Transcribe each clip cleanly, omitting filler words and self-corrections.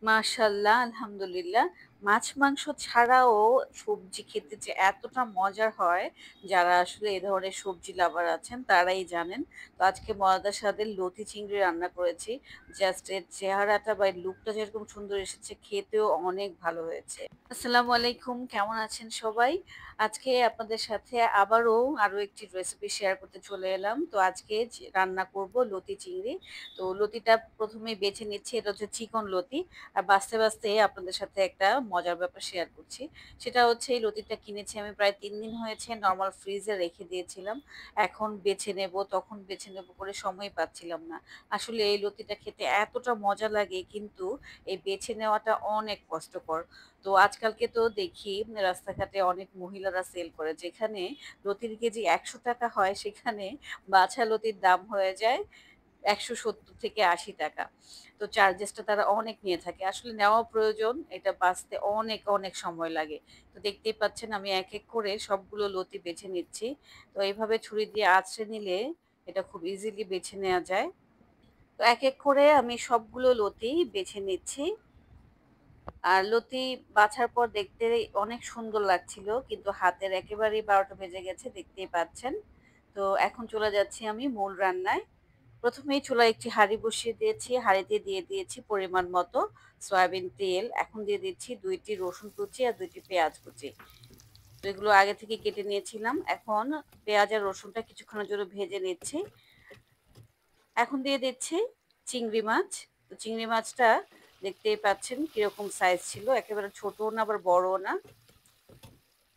মাশাআল্লাহ, আলহামদুলিল্লাহ। মাছ-মাংস ছাড়াও সবজি খেতে যে এতটা মজার হয়, যারা আসলে এ ধরনের সবজি লাভার আছেন তারাই জানেন। তো আজকে মজাদার স্বাদের লতি চিংড়ি রান্না করেছি। জাস্ট এর চেহারাটা বা এর লুকটা যেরকম সুন্দর এসেছে, খেতেও অনেক ভালো হয়েছে। আসসালামু আলাইকুম, কেমন আছেন সবাই? আজকে আপনাদের সাথে আরো একটি রেসিপি শেয়ার করতে চলে এলাম। তো আজকে রান্না করব লতি চিংড়ি। তো লতিটা ১ম এই বেছে নিচ্ছি। এটা হচ্ছে চিকন লতি। আর বাছতে আপনাদের সাথে একটা মজার ব্যাপার শেয়ার করছি। সেটা হচ্ছে এই লতিটা কিনেছি আমি প্রায় ৩ দিন হয়েছে নরমাল ফ্রিজে রেখে দিয়েছিলাম। এখন বেছে নেব, তখন বেছে নেব করে সময় পাচ্ছিলাম না। আসলে এই লতিটা খেতে এতটা মজা লাগে কিন্তু এই বেছে নেওয়াটা অনেক কষ্টকর। তো আজকালকে তো দেখি রাস্তাঘাটে অনেক মহিলারা সেল করে। যেখানে লতির কেজি ৳১০০ হয় সেখানে বাছা লতির দাম হয়ে যায় ৳১৭০ থেকে ৳৮০। তো চার্জেসটা তারা অনেক নিয়ে থাকে। আসলে নেওয়া প্রয়োজন। এটা বাছতে অনেক সময় লাগে। তো দেখতেই পাচ্ছেন আমি এক করে সবগুলো লতি বেছে নিচ্ছি। তো এইভাবে ছুরি দিয়ে আঁচড়ে নিলে এটা খুব ইজিলি বেছে নেয়া যায়। তো এক করে আমি সবগুলো লতি বেছে নিচ্ছি। আর লতি বাছার পর দেখতে অনেক সুন্দর লাগছিল। কিন্তু হাতের একেবারেই ১২টা বেজে গেছে দেখতেই পাচ্ছেন। তো এখন চলে যাচ্ছি আমি মূল রান্নায়। ১ম এই চুলায় একটি হাঁড়ি বসিয়ে দিয়েছি। হাঁড়িতে দিয়ে দিয়েছি পরিমাণ মতো সয়াবিন তেল। এখন দিয়ে দিচ্ছি ২ টি রসুন কুচি আর ২ টি পেঁয়াজ কুচি। তো এগুলো আগে থেকে কেটে নিয়েছিলাম। এখন পেঁয়াজ আর রসুনটা কিছুক্ষণের জন্য ভেজে নিচ্ছি। এখন দিয়ে দিচ্ছি চিংড়ি মাছ। তো চিংড়ি মাছটা দেখতেই পাচ্ছেন কিরকম সাইজ ছিল। একেবারে ছোটও না আবার বড়ও না।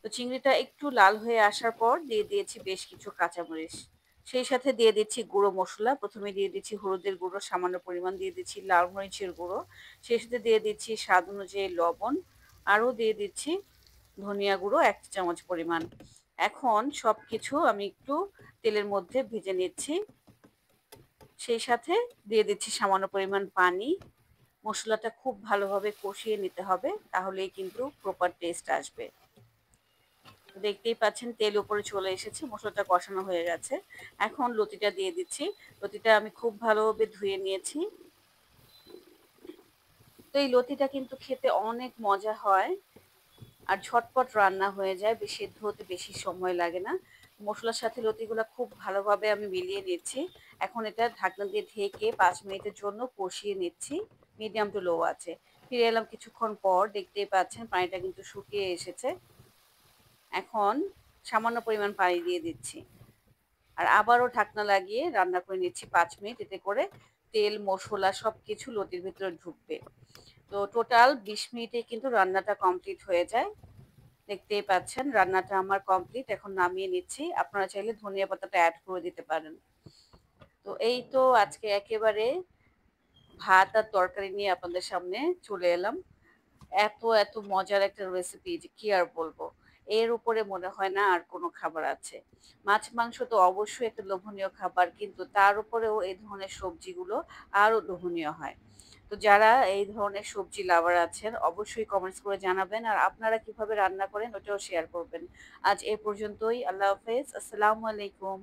তো চিংড়িটা একটু লাল হয়ে আসার পর দিয়ে দিয়েছি বেশ কিছু কাঁচামরিচ। সেই সাথে দিয়ে দিচ্ছি গুঁড়ো মসলা। ১ম এ দিয়ে দিচ্ছি হলুদের গুঁড়ো সামান্য পরিমাণ, দিয়ে দিচ্ছি লাল মরিচের গুঁড়ো। সেই সাথে দিয়ে দিচ্ছি স্বাদ অনুযায়ী লবণ। আরও দিয়ে দিচ্ছি ধনিয়া গুঁড়ো ১ চা চামচ পরিমাণ। এখন সবকিছু আমি একটু তেলের মধ্যে ভেজে নিচ্ছি। সেই সাথে দিয়ে দিচ্ছি সামান্য পরিমাণ পানি। মসলাটা খুব ভালোভাবে কষিয়ে নিতে হবে, তাহলেই কিন্তু প্রপার টেস্ট আসবে। দেখতেই পাচ্ছেন তেল উপরে চলে এসেছে, মসলাটা কষানো হয়ে গেছে। এখন লতিটা দিয়ে দিচ্ছি। লতিটা আমি খুব ভালোভাবে ধুয়ে নিয়েছি। তো এই লতিটা কিন্তু খেতে অনেক মজা হয় আর ঝটপট রান্না হয়ে যায়, সিদ্ধ হতে বেশি সময় লাগে না। মসলার সাথে লতিগুলা খুব ভালোভাবে আমি মিলিয়ে নিচ্ছি। এখন এটা ঢাকনা দিয়ে ঢেকে ৫ মিনিটের জন্য কষিয়ে নিচ্ছি মিডিয়াম টু লো আঁচে। ফিরে এলাম কিছুক্ষণ পর, দেখতেই পাচ্ছেন পানিটা কিন্তু শুকিয়ে এসেছে। এখন সামান্য পরিমাণ পানি দিয়ে দিচ্ছি। আর আবারও ঢাকনা লাগিয়ে রান্না করে নিচ্ছি ৫ মিনিট। এতে করে তেল, মসলা সবকিছু লতির ভেতরে ঢুকবে। তো টোটাল ২০ মিনিটে কিন্তু রান্নাটা কমপ্লিট হয়ে যায়। দেখতেই পাচ্ছেন রান্নাটা আমার কমপ্লিট। এখন নামিয়ে নিচ্ছি। আপনারা চাইলে ধনিয়া পাতাটা এড করে দিতে পারেন। তো এই তো আজকে একেবারে ভাত আর তরকারি নিয়ে আপনাদের সামনে চলে এলাম। এত মজার একটা রেসিপি যে কি আর বলবো। এর উপরে মনে হয় না আর কোনো খাবার আছে। মাছ, মাংস তো অবশ্যই একটা লোভনীয় খাবার, কিন্তু তার উপরেও এই ধরনের সবজিগুলো আরো লোভনীয় হয়। তো যারা এই ধরনের সবজি লাভার আছেন অবশ্যই কমেন্টস করে জানাবেন। আর আপনারা কিভাবে রান্না করেন ওটাও শেয়ার করবেন। আজ এ পর্যন্তই। আল্লাহ হাফেজ। আসসালামু আলাইকুম।